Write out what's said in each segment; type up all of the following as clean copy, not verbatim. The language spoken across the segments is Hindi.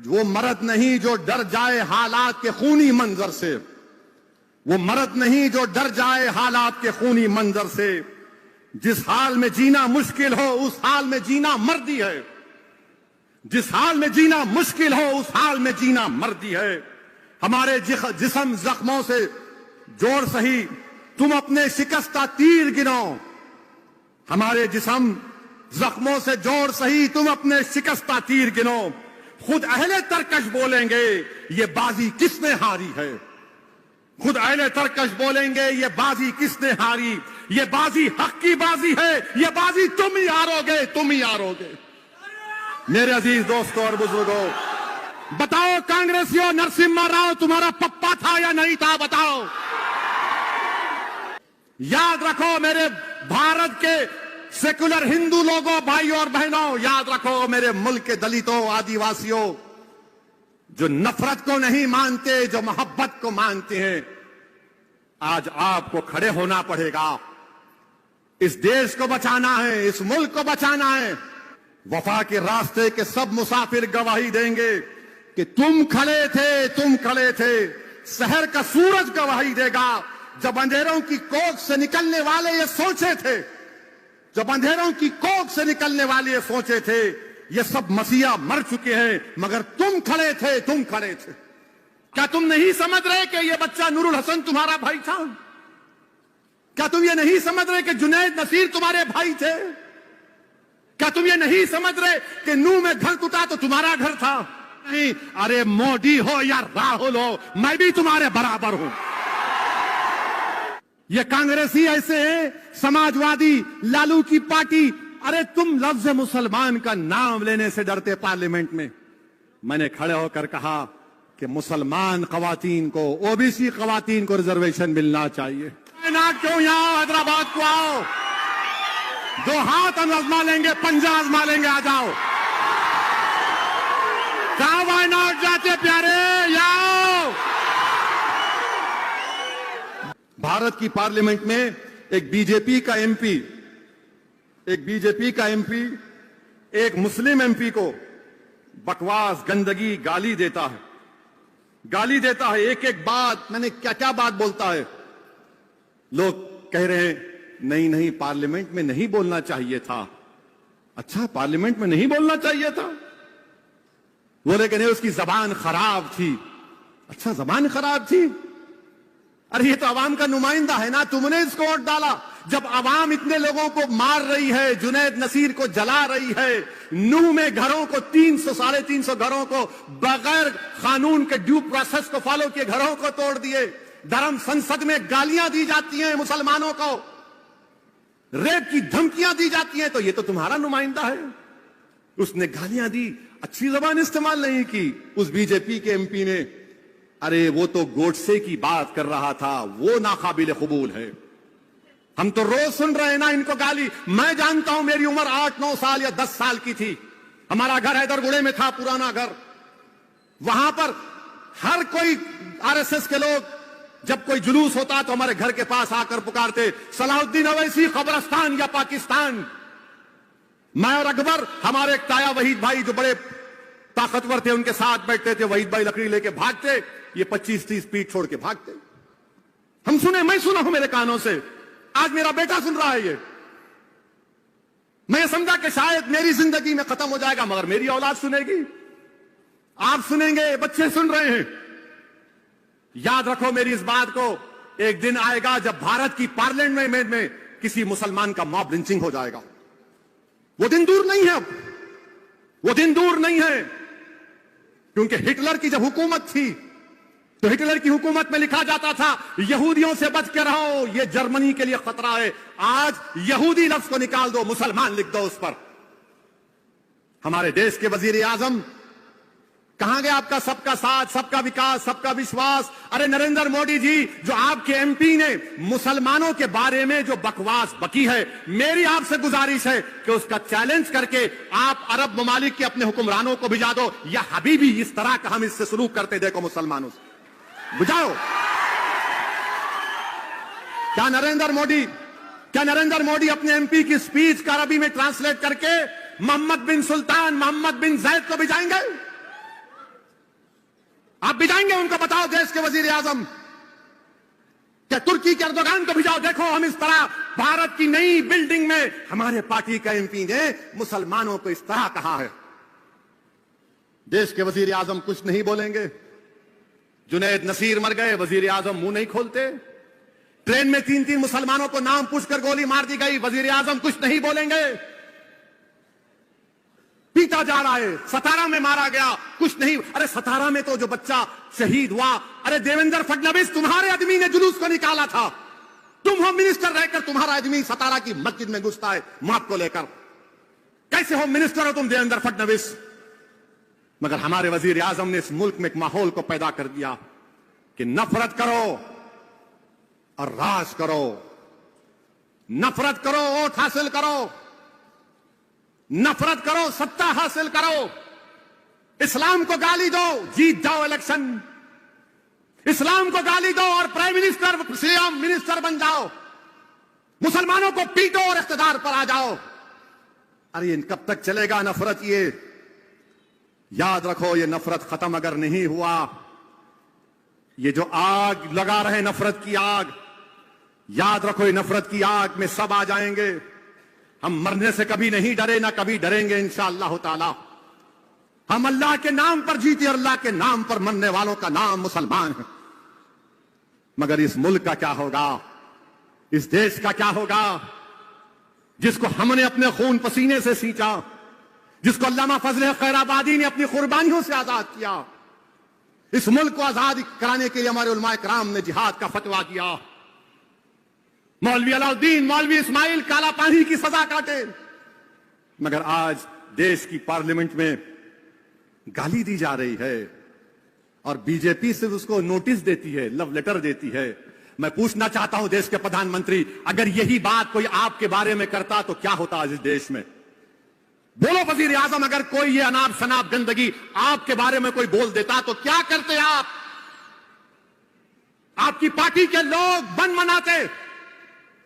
वो मर्द नहीं जो डर जाए हालात के खूनी मंजर से, वो मर्द नहीं जो डर जाए हालात के खूनी मंजर से। जिस हाल में जीना मुश्किल हो उस हाल में जीना मर्दी है, जिस हाल में जीना मुश्किल हो उस हाल में जीना मर्दी है। हमारे जिस्म जख्मों से जोड़ सही तुम अपने शिकस्ता तीर गिनो, हमारे जिस्म जख्मों से जोड़ सही तुम अपने शिकस्ता तीर गिनो। खुद अहले तरकश बोलेंगे ये बाजी किसने हारी है, खुद अहले तरकश बोलेंगे ये बाजी किसने हारी। ये बाजी हक की बाजी है, ये बाजी तुम ही हारोगे, तुम ही हारोगे। मेरे अजीज दोस्तों और बुजुर्गों, बताओ कांग्रेसियों, नरसिम्हा राव तुम्हारा पप्पा था या नहीं था, बताओ। याद रखो मेरे भारत के सेकुलर हिंदू लोगों, भाइयों और बहनों, याद रखो मेरे मुल्क के दलितों, आदिवासियों, जो नफरत को नहीं मानते, जो मोहब्बत को मानते हैं, आज आपको खड़े होना पड़ेगा। इस देश को बचाना है, इस मुल्क को बचाना है। वफा के रास्ते के सब मुसाफिर गवाही देंगे कि तुम खड़े थे, तुम खड़े थे। शहर का सूरज गवाही देगा। जब अंधेरों की कोख से निकलने वाले ये सोचे थे, जब अंधेरों की कोख से निकलने वाले ये सोचे थे, ये सब मसीहा मर चुके हैं, मगर तुम खड़े थे, तुम खड़े थे। क्या तुम नहीं समझ रहे कि ये बच्चा नूरुल हसन तुम्हारा भाई था? क्या तुम ये नहीं समझ रहे कि जुनैद नसीर तुम्हारे भाई थे? क्या तुम ये नहीं समझ रहे कि नूह में घर टूटा तो तुम्हारा घर था? नहीं, अरे मोदी हो या राहुल हो, मैं भी तुम्हारे बराबर हूं। ये कांग्रेसी ऐसे हैं, समाजवादी, लालू की पार्टी। अरे तुम लफ्ज मुसलमान का नाम लेने से डरते पार्लियामेंट में। मैंने खड़े होकर कहा कि मुसलमान खवातीन को, ओबीसी खवातीन को रिजर्वेशन मिलना चाहिए। ना क्यों यहाँ हैदराबाद को आओ, दो हाथ हम आजमा लेंगे, पंजा आजमा लेंगे, आ जाओ। कहां वायनाड जाते प्यारे, आओ। भारत की पार्लियामेंट में एक बीजेपी का एमपी, एक मुस्लिम एमपी को बकवास, गंदगी, गाली देता है, एक एक बात। मैंने क्या क्या बात बोलता है। लोग कह रहे हैं नहीं पार्लियामेंट में नहीं बोलना चाहिए था। अच्छा, पार्लियामेंट में नहीं बोलना चाहिए था? बोले कि नहीं उसकी जबान खराब थी। अच्छा, जबान खराब थी? अरे ये तो अवाम का नुमाइंदा है ना, तुमने इसको वोट डाला। जब अवाम इतने लोगों को मार रही है, जुनैद नसीर को जला रही है, नूह में घरों को 300 साढ़े 300 घरों को बगैर कानून के ड्यू प्रोसेस को फॉलो किए घरों को तोड़ दिए, धर्म संसद में गालियां दी जाती हैं मुसलमानों को, रेप की धमकियां दी जाती हैं, तो ये तो तुम्हारा नुमाइंदा है। उसने गालियां दी, अच्छी जबान इस्तेमाल नहीं की उस बीजेपी के एमपी ने। अरे वो तो गोडसे की बात कर रहा था, वो नाकाबिल कबूल है। हम तो रोज सुन रहे हैं ना इनको गाली। मैं जानता हूं, मेरी उम्र 8-9 साल या 10 साल की थी, हमारा घर हैदरगुड़े में था, पुराना घर। वहां पर हर कोई आरएसएस के लोग, जब कोई जुलूस होता तो हमारे घर के पास आकर पुकारते, सलाहुद्दीन अवैसी कब्रिस्तान या पाकिस्तान। मैं और अकबर, हमारे एक ताया वहीद भाई जो बड़े ताकतवर थे, उनके साथ बैठते थे। वहीद भाई लकड़ी लेके भागते, ये 25-30 फीट छोड़ के भागते। हम सुने, मैं सुना हूं मेरे कानों से, आज मेरा बेटा सुन रहा है ये। मैं समझा कि शायद मेरी जिंदगी में खत्म हो जाएगा, मगर मेरी औलाद सुनेगी, आप सुनेंगे, बच्चे सुन रहे हैं। याद रखो मेरी इस बात को, एक दिन आएगा जब भारत की पार्लियामेंट में किसी मुसलमान का मॉब लिंचिंग हो जाएगा। वो दिन दूर नहीं है, वो दिन दूर नहीं है। क्योंकि हिटलर की जब हुकूमत थी तो हिटलर की हुकूमत में लिखा जाता था यहूदियों से बच के रहो, ये जर्मनी के लिए खतरा है। आज यहूदी लफ्ज को निकाल दो, मुसलमान लिख दो उस पर। हमारे देश के वजीर आजम, कहां गया आपका सबका साथ, सबका विकास, सबका विश्वास? अरे नरेंद्र मोदी जी, जो आपके एमपी ने मुसलमानों के बारे में जो बकवास बकी है, मेरी आपसे गुजारिश है कि उसका चैलेंज करके आप अरब ममालिक के अपने हुक्मरानों को भिजा दो, या हबीबी इस तरह का हम इससे सलूक करते देखो मुसलमानों से, बुझाओ। क्या नरेंद्र मोदी अपने एमपी की स्पीच का अरबी में ट्रांसलेट करके मोहम्मद बिन सुल्तान, मोहम्मद बिन जैद को भिजाएंगे? आप भिजाएंगे उनको? बताओ देश के वजीर आजम, क्या तुर्की के एर्दोगान को भिजाओ, देखो हम इस तरह भारत की नई बिल्डिंग में हमारे पार्टी का एमपी ने मुसलमानों को इस तरह कहा है। देश के वजीर आजम कुछ नहीं बोलेंगे। जुनैद नसीर मर गए, वजीर आजम मुंह नहीं खोलते। ट्रेन में 3-3 मुसलमानों को नाम पूछकर गोली मार दी गई, वजीर आजम कुछ नहीं बोलेंगे। पीटा जा रहा है, सतारा में मारा गया, कुछ नहीं। अरे सतारा में तो जो बच्चा शहीद हुआ, अरे देवेंद्र फडणवीस तुम्हारे आदमी ने जुलूस को निकाला था। तुम होम मिनिस्टर रहकर तुम्हारा आदमी सतारा की मस्जिद में घुसता है मौत को लेकर। कैसे होम मिनिस्टर हो तुम देवेंद्र फडणवीस? मगर हमारे वजीर आजम ने इस मुल्क में एक माहौल को पैदा कर दिया कि नफरत करो और राज करो, नफरत करो वोट हासिल करो, नफरत करो सत्ता हासिल करो, इस्लाम को गाली दो जीत जाओ इलेक्शन, इस्लाम को गाली दो और प्राइम मिनिस्टर सीएम मिनिस्टर बन जाओ, मुसलमानों को पीटो और इख्तिदार पर आ जाओ। अरे ये कब तक चलेगा नफरत? ये याद रखो, ये नफरत खत्म अगर नहीं हुआ, ये जो आग लगा रहे नफरत की आग, याद रखो ये नफरत की आग में सब आ जाएंगे। हम मरने से कभी नहीं डरे, ना कभी डरेंगे इंशाअल्लाह ताला। हम अल्लाह के नाम पर जीते, अल्लाह के नाम पर मरने वालों का नाम मुसलमान है। मगर इस मुल्क का क्या होगा, इस देश का क्या होगा जिसको हमने अपने खून पसीने से सींचा, जिसको अल्लामा फजल खैराबादी ने अपनी कुर्बानियों से आजाद किया। इस मुल्क को आजाद कराने के लिए हमारे उलमाए कराम ने जिहाद का फतवा दिया। मौलवी अलाउद्दीन, मौलवी इस्माइल काला पानी की सजा काटे, मगर आज देश की पार्लियामेंट में गाली दी जा रही है और बीजेपी सिर्फ उसको नोटिस देती है, लव लेटर देती है। मैं पूछना चाहता हूं देश के प्रधानमंत्री, अगर यही बात कोई आपके बारे में करता तो क्या होता आज इस देश में? बोलो वजीर आजम, अगर कोई ये अनाप शनाप गंदगी आपके बारे में कोई बोल देता तो क्या करते आप? आपकी पार्टी के लोग बन मनाते,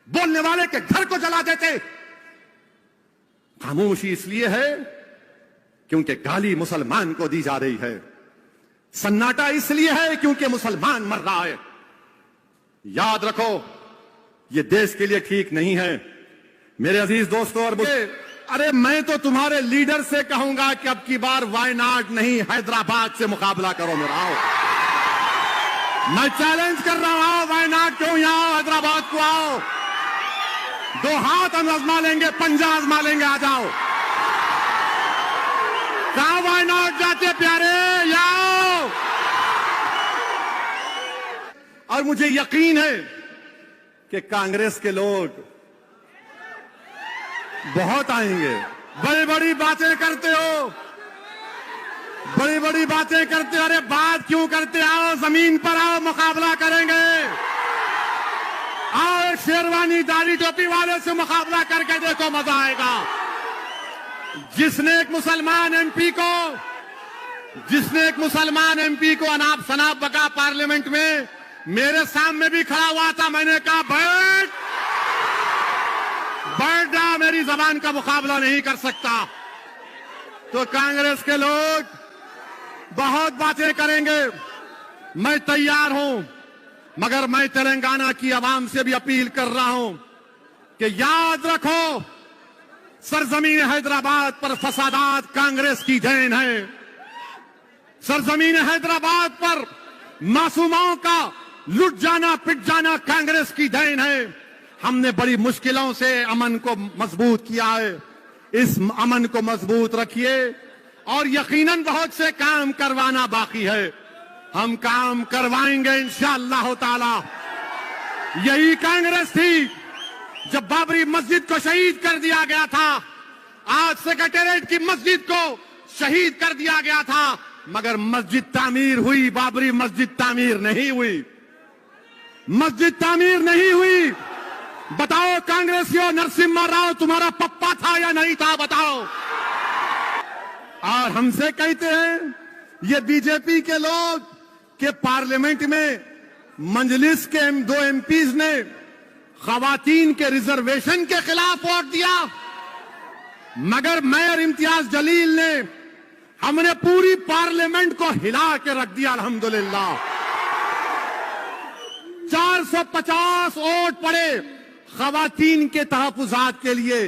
बोलने वाले के घर को जला देते। खामोशी इसलिए है क्योंकि गाली मुसलमान को दी जा रही है, सन्नाटा इसलिए है क्योंकि मुसलमान मर रहा है। याद रखो, यह देश के लिए ठीक नहीं है। मेरे अजीज दोस्तों और मुझे, अरे मैं तो तुम्हारे लीडर से कहूंगा कि अब की बार वायनाड नहीं हैदराबाद से मुकाबला करो मेरा। आओ, मैं चैलेंज कर रहा हूं, वायनाड क्यों, यहां हैदराबाद को आओ, दो हाथ हम आजमा लेंगे, पंजा आजमा लेंगे, आ जाओ। कहां वायनाड जाते प्यारे, आओ। और मुझे यकीन है कि कांग्रेस के लोग बहुत आएंगे। बड़ी बड़ी बातें करते हो, बड़ी बड़ी बातें करते हो, अरे बात क्यों करते? आओ जमीन पर आओ, मुकाबला करेंगे। आओ शेरवानी दाढ़ी टोपी वाले से मुकाबला करके देखो, मजा आएगा। जिसने एक मुसलमान एमपी को अनाप शनाप बका पार्लियामेंट में, मेरे सामने भी खड़ा हुआ था, मैंने कहा बैठ जा, मेरी जबान का मुकाबला नहीं कर सकता। तो कांग्रेस के लोग बहुत बातें करेंगे, मैं तैयार हूं, मगर मैं तेलंगाना की आवाम से भी अपील कर रहा हूं कि याद रखो, सरजमीन हैदराबाद पर फसादात कांग्रेस की देन है। सरजमीन हैदराबाद पर मासूमों का लुट जाना, पिट जाना कांग्रेस की देन है। हमने बड़ी मुश्किलों से अमन को मजबूत किया है, इस अमन को मजबूत रखिए और यकीनन बहुत से काम करवाना बाकी है, हम काम करवाएंगे इंशाअल्लाह ताला। यही कांग्रेस थी जब बाबरी मस्जिद को शहीद कर दिया गया था, आज सेक्रेटेरिएट की मस्जिद को शहीद कर दिया गया था, मगर मस्जिद तामीर हुई, बाबरी मस्जिद तामीर नहीं हुई, मस्जिद तामीर नहीं हुई। बताओ कांग्रेसियों, नरसिम्हा राव तुम्हारा पप्पा था या नहीं था, बताओ। और हमसे कहते हैं ये बीजेपी के लोग के पार्लियामेंट में मंजलिस के 2 एमपीज ने खवातीन के रिजर्वेशन के खिलाफ वोट दिया, मगर मेयर इम्तियाज जलील ने हमने पूरी पार्लियामेंट को हिला के रख दिया अल्हम्दुलिल्लाह। 450 वोट पड़े खवातीन के तहफुजात के लिए,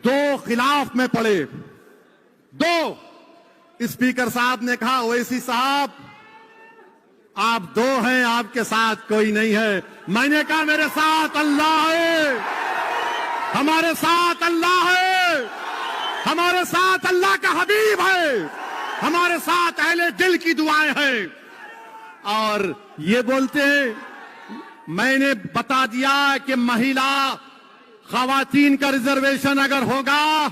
2 खिलाफ में पड़े, 2। स्पीकर साहब ने कहा ओवैसी साहब आप 2 हैं, आपके साथ कोई नहीं है। मैंने कहा मेरे साथ अल्लाह है, हमारे साथ अल्लाह है, हमारे साथ अल्लाह का हबीब है, हमारे साथ अहले दिल की दुआएं हैं। और ये बोलते हैं मैंने बता दिया कि महिला खवातीन का रिजर्वेशन अगर होगा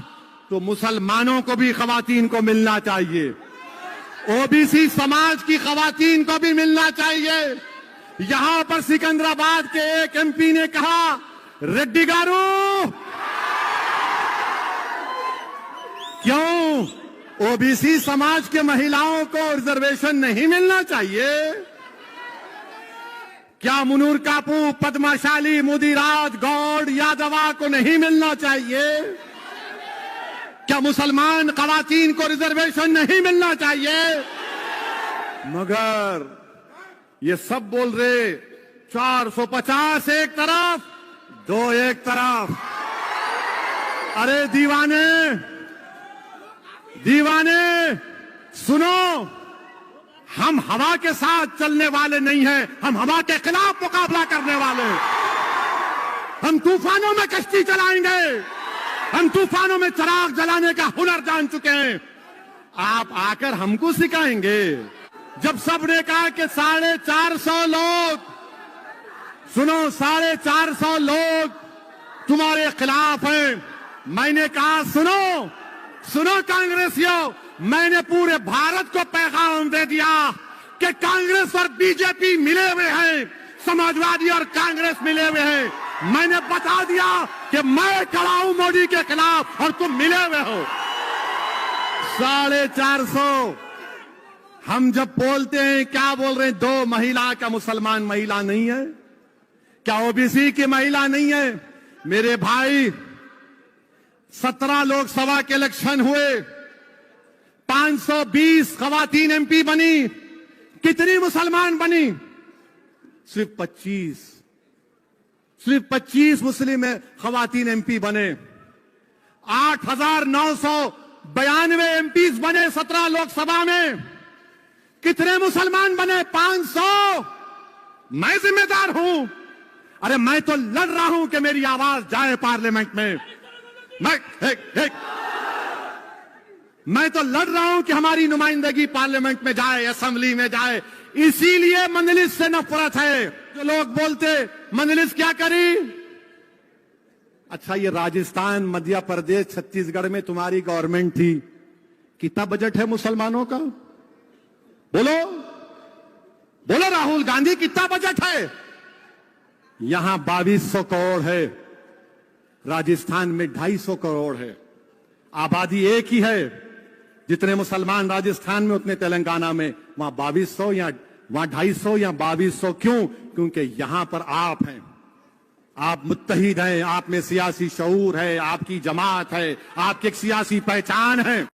तो मुसलमानों को भी खवातीन को मिलना चाहिए, ओबीसी समाज की खवातीन को भी मिलना चाहिए। यहां पर सिकंदराबाद के एक एमपी ने कहा रेड्डी गारू क्यों ओबीसी समाज के महिलाओं को रिजर्वेशन नहीं मिलना चाहिए? क्या मुनूर कापू, पद्माशाली, मुदिराज, गौड़, यादवा को नहीं मिलना चाहिए? क्या मुसलमान खवातीन को रिजर्वेशन नहीं मिलना चाहिए? मगर ये सब बोल रहे 450 एक तरफ, 2 एक तरफ। अरे दीवाने, दीवाने सुनो, हम हवा के साथ चलने वाले नहीं हैं, हम हवा के खिलाफ मुकाबला करने वाले हैं। हम तूफानों में कश्ती चलाएंगे, हम तूफानों में चिराग जलाने का हुनर जान चुके हैं। आप आकर हमको सिखाएंगे? जब सबने कहा कि 450 लोग, सुनो 450 लोग तुम्हारे खिलाफ हैं, मैंने कहा सुनो सुनो कांग्रेसियों, मैंने पूरे भारत को पैगाम दे दिया कि कांग्रेस और बीजेपी मिले हुए हैं, समाजवादी और कांग्रेस मिले हुए हैं। मैंने बता दिया कि मैं खड़ा हूं मोदी के खिलाफ और तुम मिले हुए हो। 450। हम जब बोलते हैं क्या बोल रहे हैं? 2 महिला का मुसलमान महिला नहीं है? क्या ओबीसी की महिला नहीं है? मेरे भाई 17 लोकसभा के इलेक्शन हुए, 520 खवातीन एमपी बनी, कितनी मुसलमान बनी? सिर्फ 25 मुस्लिम खवातीन एमपी बने। 8,992 एमपीज बने 17 लोकसभा में। कितने मुसलमान बने? 500। मैं जिम्मेदार हूं। अरे मैं तो लड़ रहा हूं कि मेरी आवाज जाए पार्लियामेंट में। मैं तो लड़ रहा हूं कि हमारी नुमाइंदगी पार्लियामेंट में जाए, असेंबली में जाए। इसीलिए मंजलिस से नफरत है। जो लोग बोलते मंजलिस क्या करी? अच्छा, ये राजस्थान, मध्य प्रदेश, छत्तीसगढ़ में तुम्हारी गवर्नमेंट थी, कितना बजट है मुसलमानों का? बोलो बोलो राहुल गांधी, कितना बजट है? यहां 2200 करोड़ है, राजस्थान में 250 करोड़ है। आबादी एक ही है, जितने मुसलमान राजस्थान में उतने तेलंगाना में। वहां 2200 या वहां 250 या 2200 क्यों? क्योंकि यहां पर आप हैं, आप मुत्तहिद हैं, आप में सियासी शऊर है, आपकी जमात है, आपकी एक सियासी पहचान है।